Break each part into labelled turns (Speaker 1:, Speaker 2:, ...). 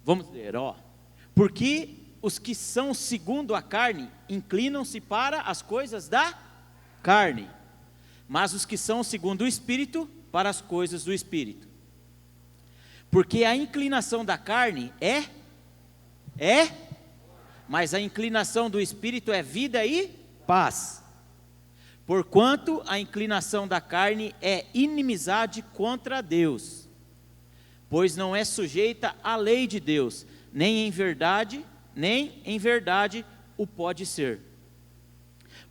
Speaker 1: Vamos ler, ó. Porque os que são segundo a carne inclinam-se para as coisas da carne, mas os que são segundo o Espírito, para as coisas do Espírito. Porque a inclinação da carne mas a inclinação do Espírito é vida e paz. Porquanto a inclinação da carne é inimizade contra Deus, pois não é sujeita à lei de Deus, nem em verdade o pode ser.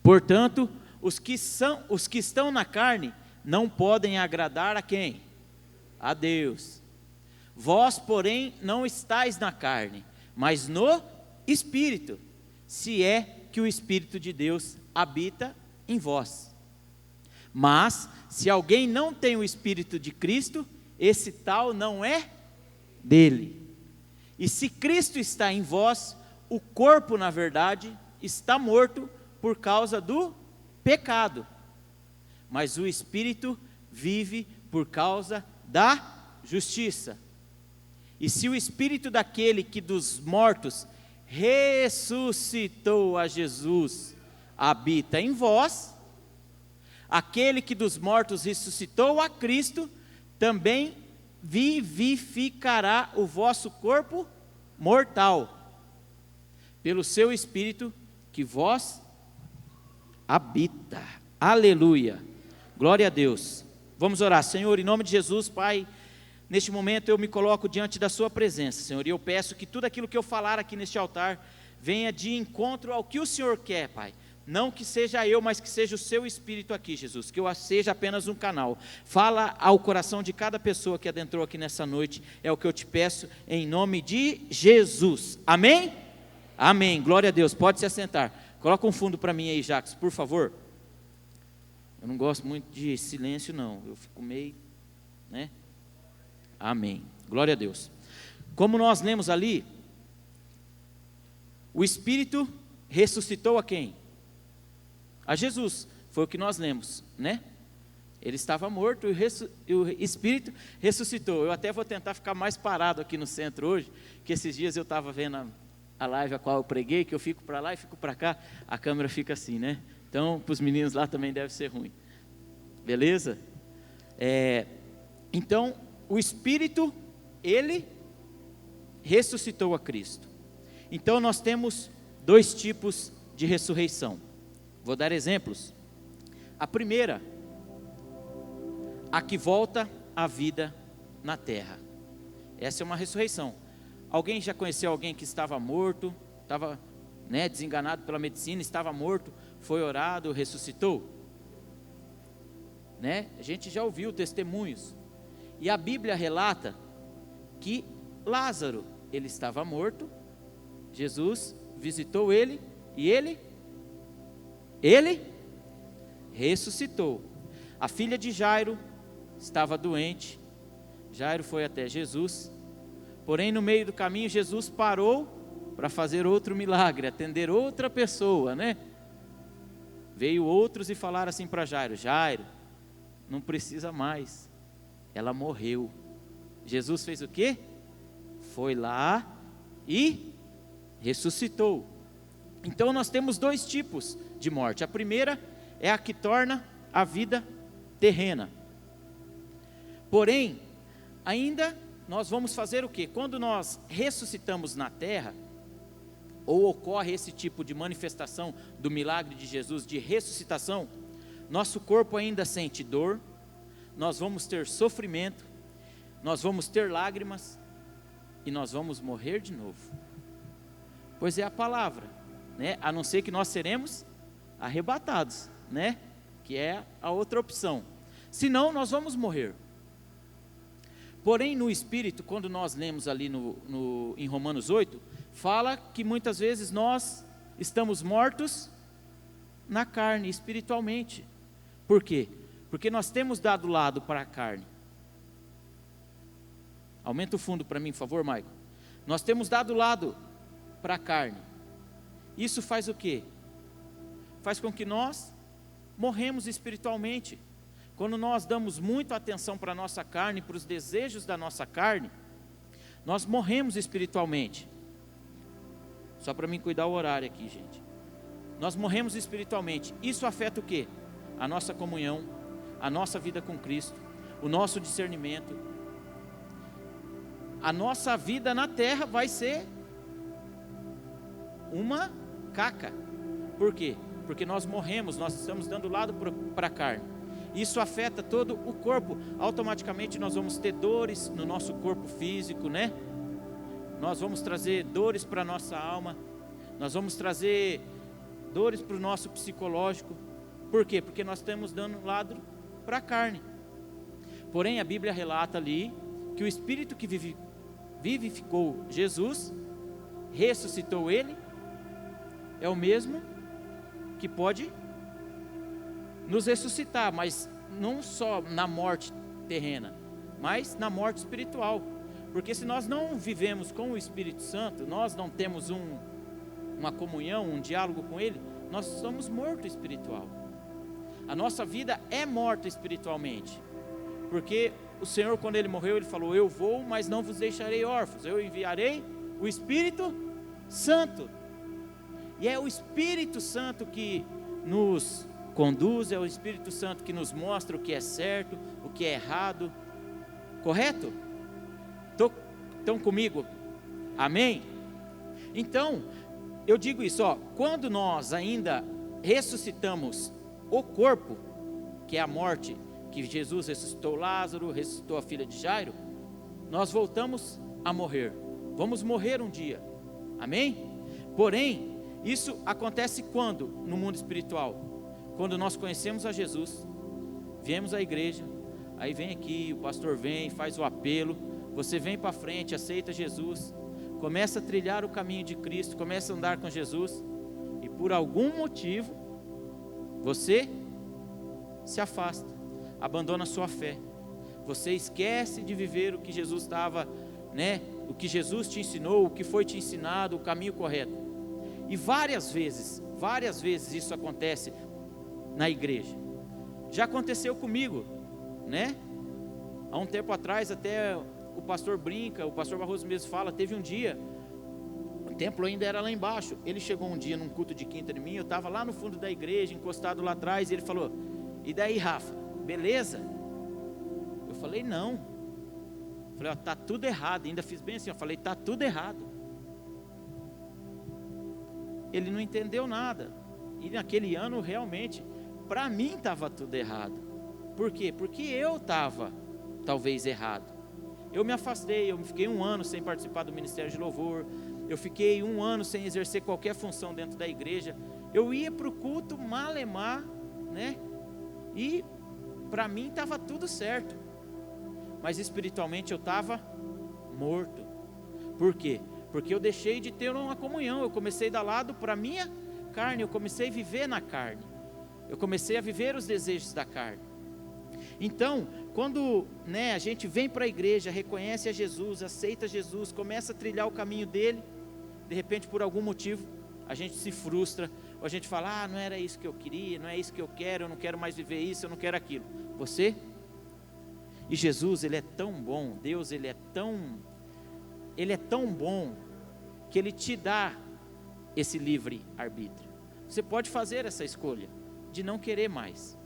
Speaker 1: Portanto, os que estão na carne não podem agradar a quem? A Deus. Vós, porém, não estáis na carne, mas no Espírito, se é que o Espírito de Deus habita em vós. Mas, se alguém não tem o Espírito de Cristo, esse tal não é dele. E se Cristo está em vós, o corpo, na verdade, está morto por causa do pecado, mas o Espírito vive por causa da justiça. E se o Espírito daquele que dos mortos ressuscitou a Jesus habita em vós, aquele que dos mortos ressuscitou a Cristo, também vivificará o vosso corpo mortal, pelo seu Espírito que vós habita. Aleluia, glória a Deus. Vamos orar. Senhor, em nome de Jesus, Pai, neste momento eu me coloco diante da sua presença, Senhor, e eu peço que tudo aquilo que eu falar aqui neste altar venha de encontro ao que o Senhor quer, Pai. Não que seja eu, mas que seja o seu Espírito aqui, Jesus, que eu seja apenas um canal. Fala ao coração de cada pessoa que adentrou aqui nessa noite, é o que eu te peço em nome de Jesus. Amém? Amém, glória a Deus. Pode se assentar. Coloca um fundo para mim aí, Jacques, por favor. Eu não gosto muito de silêncio, não. Eu fico meio, né? Amém, glória a Deus. Como nós lemos ali, o Espírito ressuscitou a quem? A Jesus, foi o que nós lemos, né? Ele estava morto e o Espírito ressuscitou. Eu até vou tentar ficar mais parado aqui no centro hoje, que esses dias eu estava vendo a live a qual eu preguei, que eu fico para lá e fico para cá, a câmera fica assim, né? Então, para os meninos lá também deve ser ruim, beleza? Então, o Espírito, ele ressuscitou a Cristo. Então, nós temos dois tipos de ressurreição. Vou dar exemplos. A primeira, a que volta à vida na terra. Essa é uma ressurreição. Alguém já conheceu alguém que estava morto, estava, né, desenganado pela medicina, estava morto, foi orado, ressuscitou? Né? A gente já ouviu testemunhos. E a Bíblia relata que Lázaro, ele estava morto, Jesus visitou ele e ele ressuscitou. A filha de Jairo estava doente, Jairo foi até Jesus, porém no meio do caminho Jesus parou para fazer outro milagre, atender outra pessoa, né? Veio outros e falaram assim para Jairo: Jairo, não precisa mais, ela morreu. Jesus fez o quê? Foi lá e ressuscitou. Então nós temos dois tipos de morte. A primeira é a que torna a vida terrena. Porém, ainda nós vamos fazer o quê? Quando nós ressuscitamos na terra, ou ocorre esse tipo de manifestação do milagre de Jesus, de ressuscitação, nosso corpo ainda sente dor, nós vamos ter sofrimento, nós vamos ter lágrimas, e nós vamos morrer de novo. Pois é a palavra, né? A não ser que nós seremos arrebatados, né? Que é a outra opção. Senão nós vamos morrer. Porém no Espírito, quando nós lemos ali em Romanos 8, fala que muitas vezes nós estamos mortos na carne, espiritualmente. Por quê? Porque nós temos dado lado para a carne. Aumenta o fundo para mim, por favor, Maico. Nós temos dado lado para a carne. Isso faz o quê? Faz com que nós morremos espiritualmente. Quando nós damos muita atenção para a nossa carne, para os desejos da nossa carne, Nós morremos espiritualmente. Só para mim cuidar o horário aqui, gente. Nós morremos espiritualmente. Isso afeta o quê? A nossa comunhão, a nossa vida com Cristo, o nosso discernimento. A nossa vida na terra vai ser uma caca. Por quê? Porque nós morremos, nós estamos dando lado para a carne. Isso afeta todo o corpo. Automaticamente nós vamos ter dores no nosso corpo físico, né? Nós vamos trazer dores para a nossa alma. Nós vamos trazer dores para o nosso psicológico. Por quê? Porque nós estamos dando lado para a carne. Porém, a Bíblia relata ali que o Espírito que vivificou Jesus, ressuscitou Ele, é o mesmo que pode nos ressuscitar, mas não só na morte terrena, mas na morte espiritual. Porque se nós não vivemos com o Espírito Santo, nós não temos uma comunhão, um diálogo com Ele, nós somos mortos espiritual. A nossa vida é morta espiritualmente. Porque o Senhor, quando Ele morreu, Ele falou: eu vou, mas não vos deixarei órfãos, eu enviarei o Espírito Santo. E é o Espírito Santo que nos conduz, é o Espírito Santo que nos mostra o que é certo, o que é errado. Correto? Estão comigo? Amém? Então, eu digo isso, quando nós ainda ressuscitamos o corpo, que é a morte, que Jesus ressuscitou Lázaro, ressuscitou a filha de Jairo, nós voltamos a morrer. Vamos morrer um dia. Amém? Porém, isso acontece quando? No mundo espiritual. Quando nós conhecemos a Jesus, viemos à igreja, aí vem aqui, o pastor vem, faz o apelo, você vem para frente, aceita Jesus, começa a trilhar o caminho de Cristo, começa a andar com Jesus, e por algum motivo, você se afasta, abandona a sua fé, você esquece de viver o que Jesus estava, o que Jesus te ensinou, o que foi te ensinado, o caminho correto. E várias vezes isso acontece na igreja. Já aconteceu comigo, há um tempo atrás, até o pastor brinca, o pastor Barroso mesmo fala, teve um dia, o templo ainda era lá embaixo, ele chegou um dia num culto de quinta de mim, eu estava lá no fundo da igreja, encostado lá atrás, e ele falou: e daí, Rafa, beleza? Eu falei: não. Eu falei: tá tudo errado. Ainda fiz bem assim, eu falei: tá tudo errado. Ele não entendeu nada. E naquele ano, realmente, para mim estava tudo errado. Por quê? Porque eu estava talvez errado. Eu me afastei, eu fiquei 1 ano sem participar do Ministério de Louvor, eu fiquei 1 ano sem exercer qualquer função dentro da igreja. Eu ia para o culto malemar, e para mim estava tudo certo, mas espiritualmente eu estava morto. Por quê? Porque eu deixei de ter uma comunhão, eu comecei a dar lado para a minha carne, eu comecei a viver na carne, eu comecei a viver os desejos da carne. Então, quando a gente vem para a igreja, reconhece a Jesus, aceita Jesus, começa a trilhar o caminho dele, de repente por algum motivo a gente se frustra, ou a gente fala: não era isso que eu queria, não é isso que eu quero, eu não quero mais viver isso, eu não quero aquilo. E Jesus, Ele é tão bom, Deus, Ele é tão bom, que Ele te dá esse livre arbítrio. Você pode fazer essa escolha de não querer mais,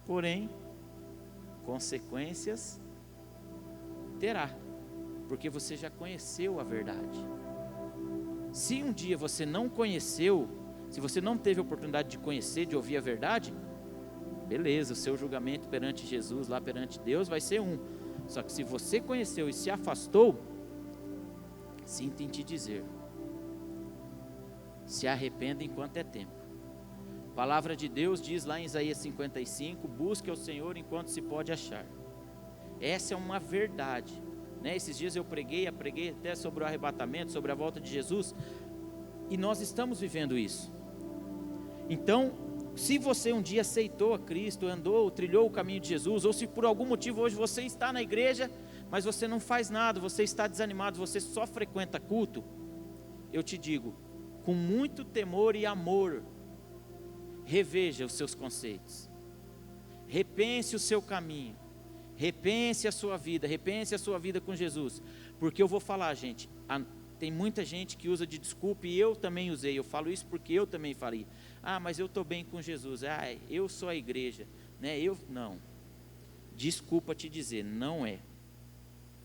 Speaker 1: porém, consequências terá, porque você já conheceu a verdade. Se um dia você não conheceu, se você não teve a oportunidade de conhecer, de ouvir a verdade, beleza, o seu julgamento perante Jesus, lá perante Deus, vai ser um. Só que se você conheceu e se afastou, sinto em te dizer, se arrependa enquanto é tempo. A palavra de Deus diz lá em Isaías 55, busque ao Senhor enquanto se pode achar. Essa é uma verdade. Esses dias eu preguei até sobre o arrebatamento, sobre a volta de Jesus, e nós estamos vivendo isso. Então, se você um dia aceitou a Cristo, andou, trilhou o caminho de Jesus, ou se por algum motivo hoje você está na igreja, mas você não faz nada, você está desanimado, você só frequenta culto, eu te digo, com muito temor e amor, reveja os seus conceitos, repense o seu caminho, repense a sua vida com Jesus, Porque eu vou falar, gente, tem muita gente que usa de desculpa, e eu também usei, eu falo isso porque eu também falei. Mas eu estou bem com Jesus, eu sou a igreja, né? Não, desculpa te dizer, não é,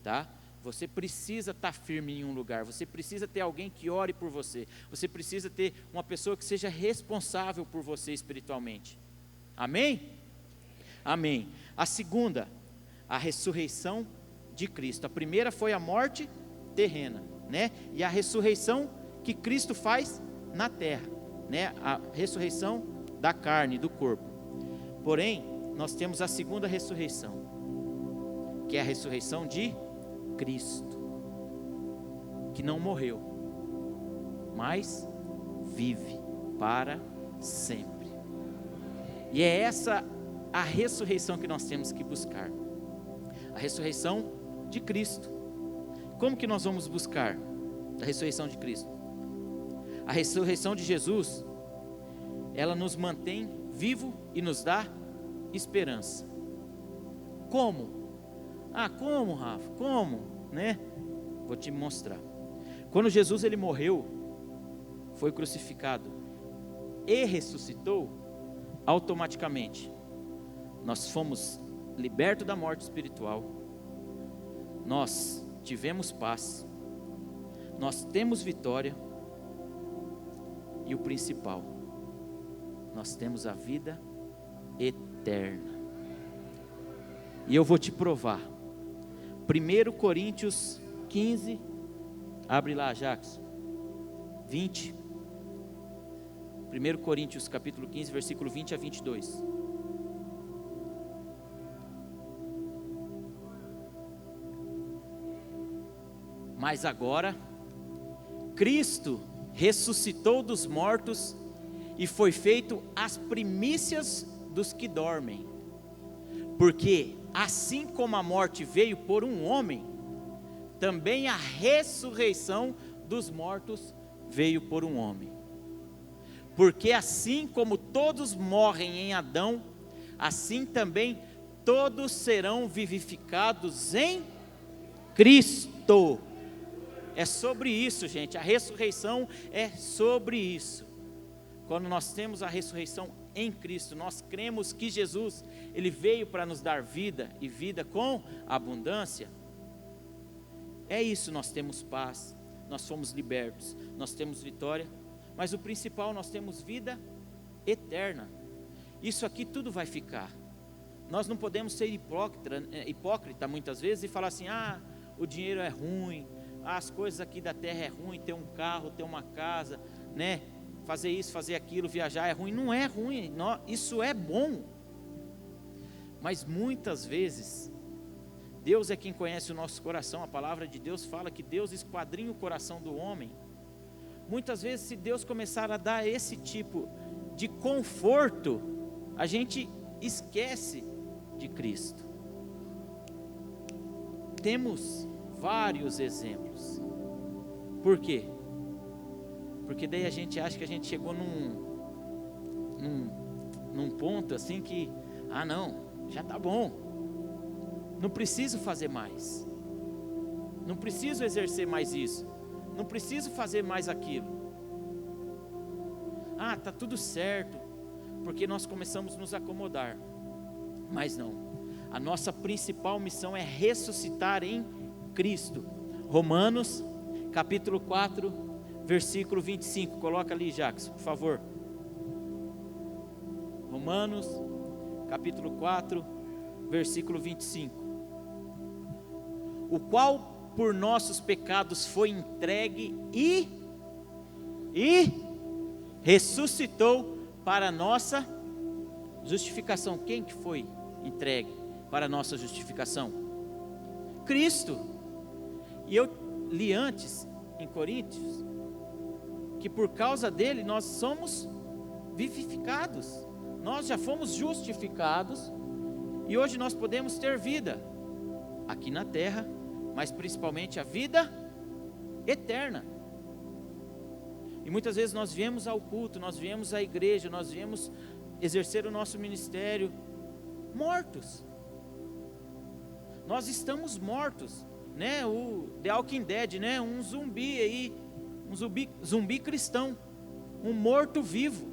Speaker 1: tá? Você precisa estar firme em um lugar, você precisa ter alguém que ore por você, você precisa ter uma pessoa que seja responsável por você espiritualmente, amém? Amém. A segunda, a ressurreição de Cristo. A primeira foi a morte terrena, né? E a ressurreição que Cristo faz na terra, né? A ressurreição da carne, do corpo. Porém, nós temos a segunda ressurreição, que é a ressurreição de Cristo, que não morreu, mas vive para sempre. E é essa a ressurreição que nós temos que buscar, a ressurreição de Cristo. Como que nós vamos buscar a ressurreição de Cristo? A ressurreição de Jesus, ela nos mantém vivo e nos dá esperança. Como? Como, Rafa? Como? Né? Vou te mostrar. Quando Jesus ele morreu, foi crucificado e ressuscitou, automaticamente nós fomos libertos da morte espiritual, nós tivemos paz, nós temos vitória, e o principal, nós temos a vida eterna. E eu vou te provar. 1 Coríntios 15, abre lá, Jacques, 20. 1 Coríntios capítulo 15, versículo 20 a 22. Mas agora, Cristo ressuscitou dos mortos e foi feito as primícias dos que dormem. Porque assim como a morte veio por um homem, também a ressurreição dos mortos veio por um homem. Porque assim como todos morrem em Adão, assim também todos serão vivificados em Cristo. É sobre isso, gente, a ressurreição é sobre isso. Quando nós temos a ressurreição em Cristo, nós cremos que Jesus, Ele veio para nos dar vida, e vida com abundância. É isso, nós temos paz, nós fomos libertos, nós temos vitória, mas o principal, nós temos vida eterna. Isso aqui tudo vai ficar. Nós não podemos ser hipócrita muitas vezes e falar assim, o dinheiro é ruim, as coisas aqui da terra é ruim, ter um carro, ter uma casa, né? Fazer isso, fazer aquilo, viajar é ruim. Não é ruim, isso é bom. Mas muitas vezes, Deus é quem conhece o nosso coração. A palavra de Deus fala que Deus esquadrinha o coração do homem. Muitas vezes, se Deus começar a dar esse tipo de conforto, a gente esquece de Cristo. Temos vários exemplos. Por quê? Porque daí a gente acha que a gente chegou num ponto assim que, não, já está bom, não preciso fazer mais, não preciso exercer mais isso, não preciso fazer mais aquilo, está tudo certo, porque nós começamos a nos acomodar. Mas não, a nossa principal missão é ressuscitar em Cristo. Romanos capítulo 4, versículo 25, coloca ali, Jacques, por favor. Romanos capítulo 4, versículo 25. O qual por nossos pecados foi entregue e ressuscitou para a nossa justificação. Quem que foi entregue para a nossa justificação? Cristo. E eu li antes, em Coríntios, que por causa dele nós somos vivificados, nós já fomos justificados, e hoje nós podemos ter vida, aqui na terra, mas principalmente a vida eterna. E muitas vezes nós viemos ao culto, nós viemos à igreja, nós viemos exercer o nosso ministério mortos. Nós estamos mortos, né, o The Walking Dead, né, um zumbi aí, um zumbi cristão, um morto vivo.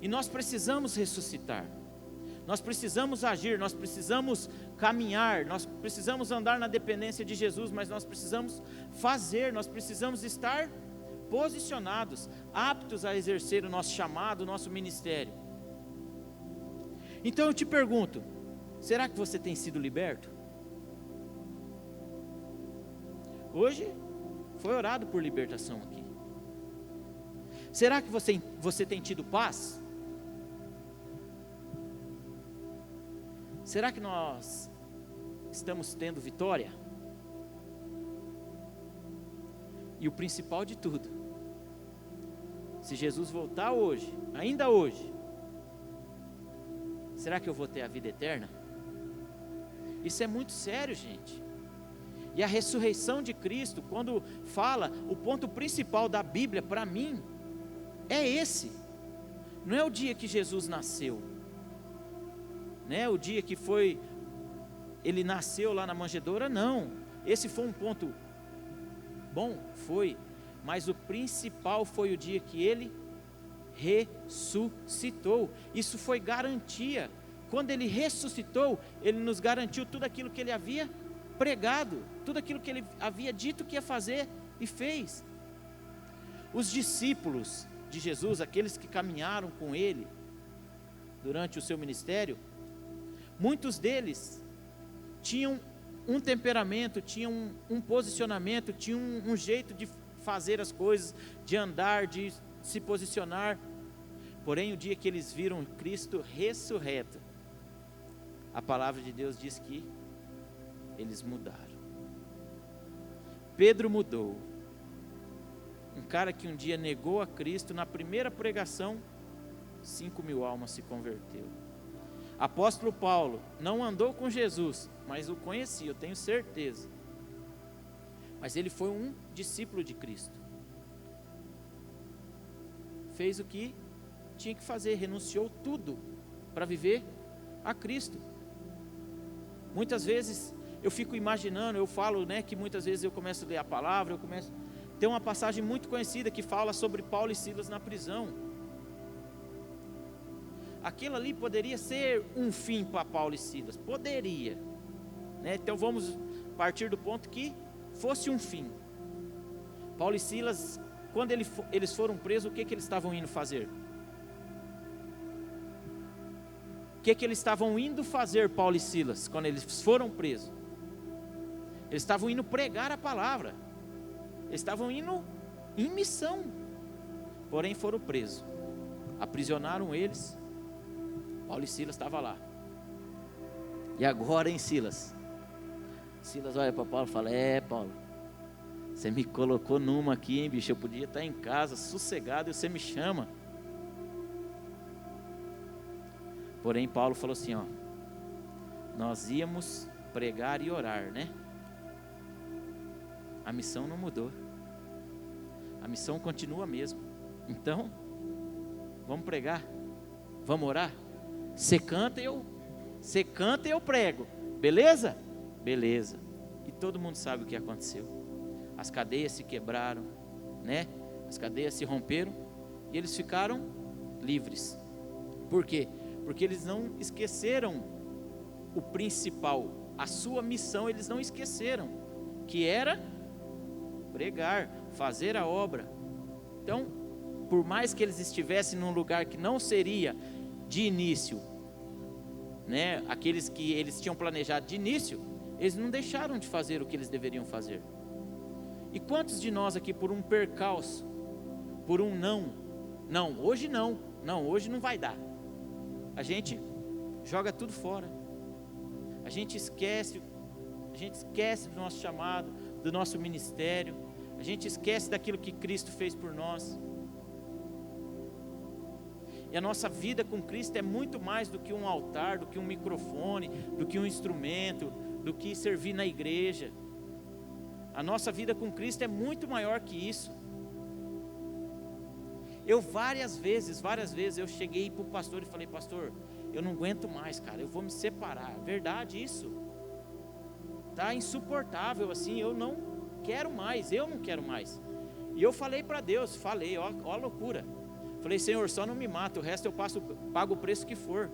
Speaker 1: E nós precisamos ressuscitar. Nós precisamos agir, nós precisamos caminhar, nós precisamos andar na dependência de Jesus, mas nós precisamos fazer, nós precisamos estar posicionados, aptos a exercer o nosso chamado, o nosso ministério. Então eu te pergunto, será que você tem sido liberto? Hoje foi orado por libertação aqui. Será que você tem tido paz? Será que nós estamos tendo vitória? E o principal de tudo, se Jesus voltar hoje, ainda hoje, será que eu vou ter a vida eterna? Isso é muito sério, gente. E a ressurreição de Cristo, quando fala, o ponto principal da Bíblia para mim é esse. Não é o dia que Jesus nasceu, né? O dia que ele nasceu lá na manjedoura, não. Esse foi um ponto bom, foi. Mas o principal foi o dia que ele ressuscitou. Isso foi garantia. Quando ele ressuscitou, ele nos garantiu tudo aquilo que ele havia pregado, tudo aquilo que ele havia dito que ia fazer e fez. Os discípulos de Jesus, aqueles que caminharam com ele durante o seu ministério, muitos deles tinham um temperamento, tinham um posicionamento, tinham um jeito de fazer as coisas, de andar, de se posicionar. Porém, o dia que eles viram Cristo ressurreto, a palavra de Deus diz que eles mudaram. Pedro mudou. Um cara que um dia negou a Cristo, na primeira pregação, 5.000 almas se converteu. Apóstolo Paulo não andou com Jesus, mas o conhecia, eu tenho certeza. Mas ele foi um discípulo de Cristo. Fez o que tinha que fazer, renunciou tudo para viver a Cristo. Muitas vezes eu fico imaginando, eu falo, né, que muitas vezes eu começo a ler a palavra, tem uma passagem muito conhecida que fala sobre Paulo e Silas na prisão. Aquilo ali poderia ser um fim para Paulo e Silas, poderia, né? Então vamos partir do ponto que fosse um fim. Paulo e Silas, quando eles foram presos, o que eles estavam indo fazer? O que eles estavam indo fazer, Paulo e Silas, quando eles foram presos? Eles estavam indo pregar a palavra, eles estavam indo em missão, porém foram presos, aprisionaram eles. Paulo e Silas estavam lá. E agora, hein, Silas? Silas olha para Paulo e fala: Paulo, você me colocou numa aqui, hein, bicho? Eu podia estar em casa, sossegado, e você me chama. Porém, Paulo falou assim, ó: nós íamos pregar e orar, né? A missão não mudou. A missão continua mesmo. Então, vamos pregar, vamos orar. Você canta e eu prego, beleza? Beleza. E todo mundo sabe o que aconteceu. As cadeias se quebraram, né? As cadeias se romperam e eles ficaram livres. Por quê? Porque eles não esqueceram o principal, a sua missão eles não esqueceram, que era pregar, fazer a obra. Então, por mais que eles estivessem num lugar que não seria de início, né, aqueles que eles tinham planejado de início, eles não deixaram de fazer o que eles deveriam fazer. E quantos de nós aqui, por um percalço, por um hoje hoje não vai dar, a gente joga tudo fora, a gente esquece do nosso chamado, do nosso ministério, a gente esquece daquilo que Cristo fez por nós. E a nossa vida com Cristo é muito mais do que um altar, do que um microfone, do que um instrumento, do que servir na igreja. A nossa vida com Cristo é muito maior que isso. Eu várias vezes eu cheguei para o pastor e falei: pastor, eu não aguento mais, cara, eu vou me separar. Verdade isso. Tá insuportável assim, eu não quero mais. E eu falei para Deus, ó a loucura. Falei, Senhor, só não me mata, o resto eu pago o preço que for.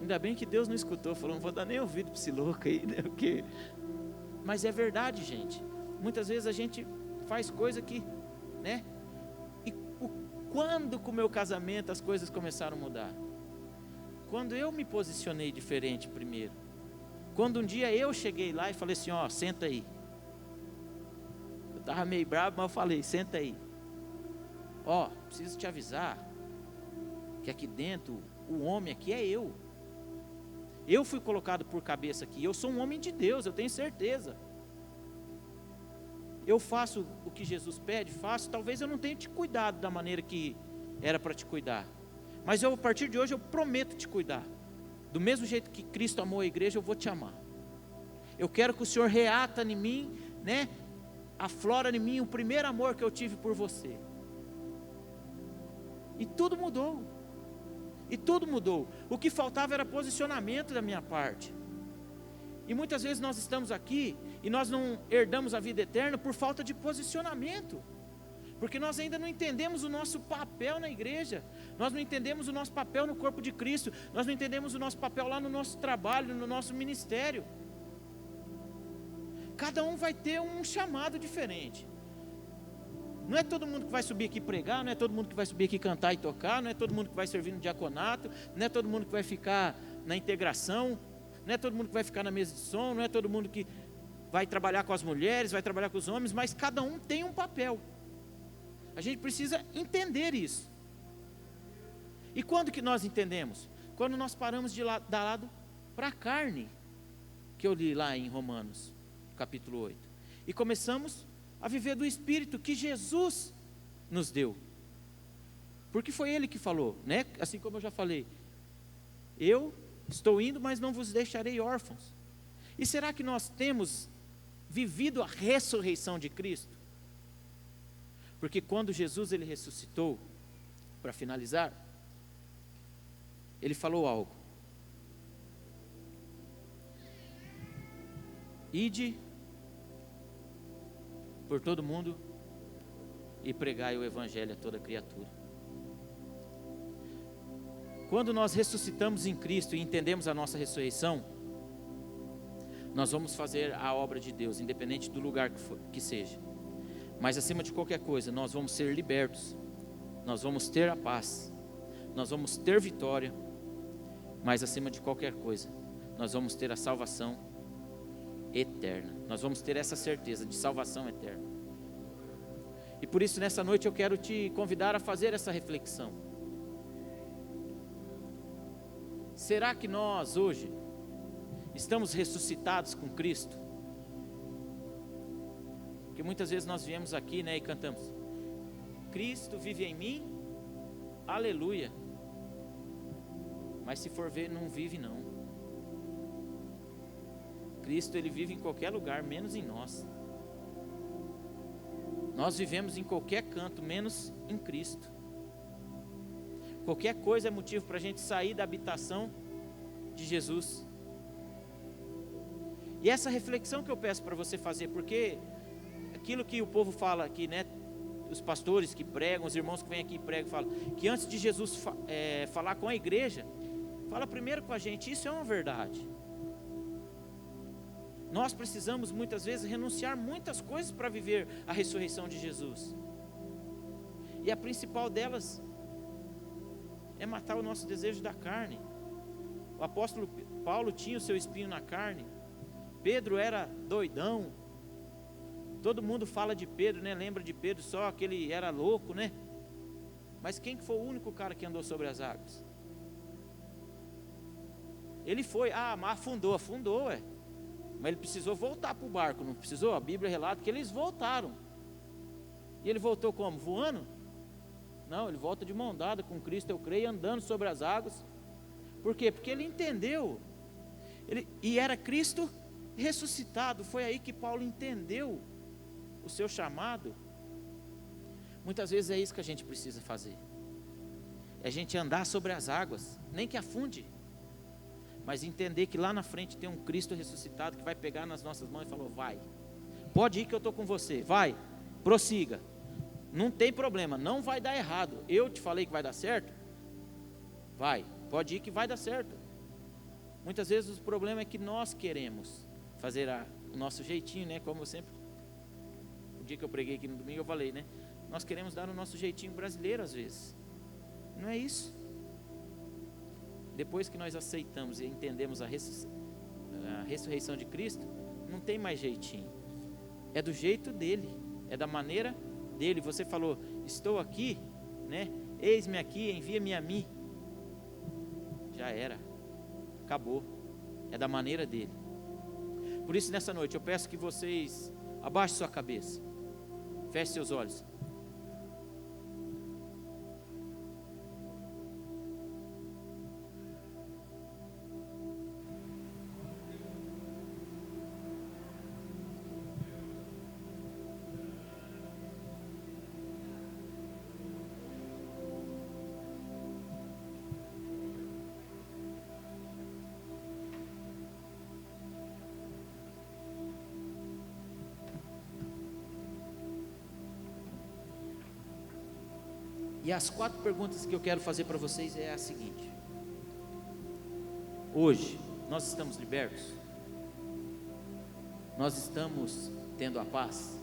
Speaker 1: Ainda bem que Deus não escutou, falou, não vou dar nem ouvido para esse louco aí, né? Porque... Mas é verdade, gente. Muitas vezes a gente faz coisa que, né? E quando com o meu casamento as coisas começaram a mudar? Quando eu me posicionei diferente primeiro. Quando um dia eu cheguei lá e falei assim, ó, senta aí. Eu estava meio bravo, mas eu falei, senta aí. Ó, preciso te avisar que aqui dentro, o homem aqui é eu. Eu fui colocado por cabeça aqui, eu sou um homem de Deus, eu tenho certeza. Eu faço o que Jesus pede, talvez eu não tenha te cuidado da maneira que era para te cuidar. Mas a partir de hoje eu prometo te cuidar. Do mesmo jeito que Cristo amou a igreja, eu vou te amar. Eu quero que o Senhor reata em mim, né? Aflora em mim o primeiro amor que eu tive por você. E tudo mudou. O que faltava era posicionamento da minha parte. E muitas vezes nós estamos aqui e nós não herdamos a vida eterna por falta de posicionamento. Porque nós ainda não entendemos o nosso papel na igreja. Nós não entendemos o nosso papel no corpo de Cristo. Nós não entendemos o nosso papel lá no nosso trabalho, no nosso ministério. Cada um vai ter um chamado diferente. Não é todo mundo que vai subir aqui pregar, não é todo mundo que vai subir aqui cantar e tocar, não é todo mundo que vai servir no diaconato, não é todo mundo que vai ficar na integração, não é todo mundo que vai ficar na mesa de som, não é todo mundo que vai trabalhar com as mulheres, vai trabalhar com os homens, mas cada um tem um papel. A gente precisa entender isso. E quando que nós entendemos? Quando nós paramos de dar lado para a carne, que eu li lá em Romanos, capítulo 8, e começamos a viver do Espírito que Jesus nos deu, porque foi Ele que falou, né? Assim como eu já falei, eu estou indo, mas não vos deixarei órfãos. E será que nós temos vivido a ressurreição de Cristo? Porque quando Jesus ele ressuscitou, para finalizar, ele falou algo: ide por todo mundo e pregai o evangelho a toda criatura. Quando nós ressuscitamos em Cristo e entendemos a nossa ressurreição, nós vamos fazer a obra de Deus, independente do lugar que seja. Mas acima de qualquer coisa, nós vamos ser libertos, nós vamos ter a paz, nós vamos ter vitória, mas acima de qualquer coisa, nós vamos ter a salvação eterna. Nós vamos ter essa certeza de salvação eterna. E por isso nessa noite eu quero te convidar a fazer essa reflexão. Será que nós hoje estamos ressuscitados com Cristo? Porque muitas vezes nós viemos aqui, né, e cantamos: Cristo vive em mim, aleluia. Mas se for ver, não vive não. Cristo ele vive em qualquer lugar, menos em nós. Nós vivemos em qualquer canto, menos em Cristo. Qualquer coisa é motivo para a gente sair da habitação de Jesus. E essa reflexão que eu peço para você fazer, porque aquilo que o povo fala aqui, né, os pastores que pregam, os irmãos que vêm aqui e pregam, falam que antes de Jesus falar com a igreja, fala primeiro com a gente. Isso é uma verdade. Nós precisamos muitas vezes renunciar muitas coisas para viver a ressurreição de Jesus. E a principal delas é matar o nosso desejo da carne. O apóstolo Paulo tinha o seu espinho na carne. Pedro era doidão. Todo mundo fala de Pedro, né? Lembra de Pedro só que ele era louco, né? Mas quem que foi o único cara que andou sobre as águas? Ele foi, mas afundou, ué. Mas ele precisou voltar para o barco, não precisou? A Bíblia relata que eles voltaram. E ele voltou como? Voando? Não, ele volta de mão dada com Cristo, eu creio, andando sobre as águas. Por quê? Porque ele entendeu. E era Cristo ressuscitado. Foi aí que Paulo entendeu o seu chamado. Muitas vezes é isso que a gente precisa fazer. É a gente andar sobre as águas, nem que afunde, mas entender que lá na frente tem um Cristo ressuscitado que vai pegar nas nossas mãos e falou: vai, pode ir que eu estou com você, vai, prossiga, não tem problema, não vai dar errado, eu te falei que vai dar certo, vai, pode ir que vai dar certo. Muitas vezes o problema é que nós queremos fazer o nosso jeitinho, né? Como eu sempre, o dia que eu preguei aqui no domingo eu falei, né? Nós queremos dar o nosso jeitinho brasileiro às vezes, não é isso. Depois que nós aceitamos e entendemos a ressurreição de Cristo, não tem mais jeitinho, é do jeito dele, é da maneira dele. Você falou: estou aqui, né? Eis-me aqui, envia-me a mim. Já era, acabou, é da maneira dele. Por isso nessa noite eu peço que vocês abaixem sua cabeça, feche seus olhos. E as 4 perguntas que eu quero fazer para vocês é a seguinte: hoje, nós estamos libertos? Nós estamos tendo a paz?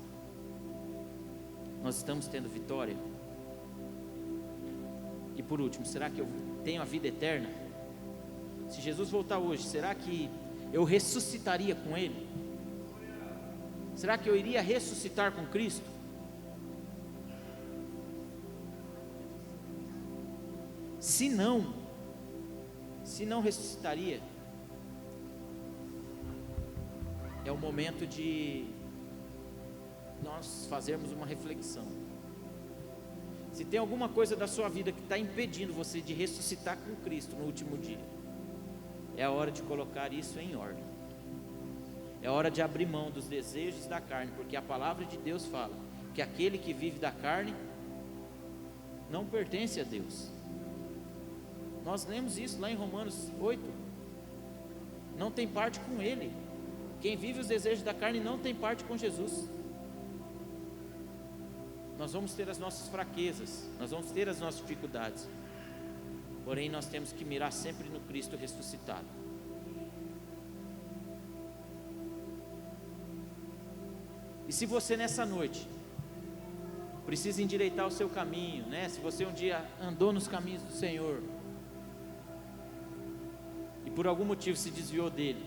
Speaker 1: Nós estamos tendo vitória? E por último, será que eu tenho a vida eterna? Se Jesus voltar hoje, será que eu ressuscitaria com Ele? Será que eu iria ressuscitar com Cristo? Se não ressuscitaria, é o momento de nós fazermos uma reflexão. Se tem alguma coisa da sua vida que está impedindo você de ressuscitar com Cristo no último dia, é a hora de colocar isso em ordem. É hora de abrir mão dos desejos da carne, porque a palavra de Deus fala que aquele que vive da carne não pertence a Deus. Nós lemos isso lá em Romanos 8. Não tem parte com Ele. Quem vive os desejos da carne não tem parte com Jesus. Nós vamos ter as nossas fraquezas, nós vamos ter as nossas dificuldades, porém nós temos que mirar sempre no Cristo ressuscitado. E se você nessa noite precisa endireitar o seu caminho, né? Se você um dia andou nos caminhos do Senhor e por algum motivo se desviou dele,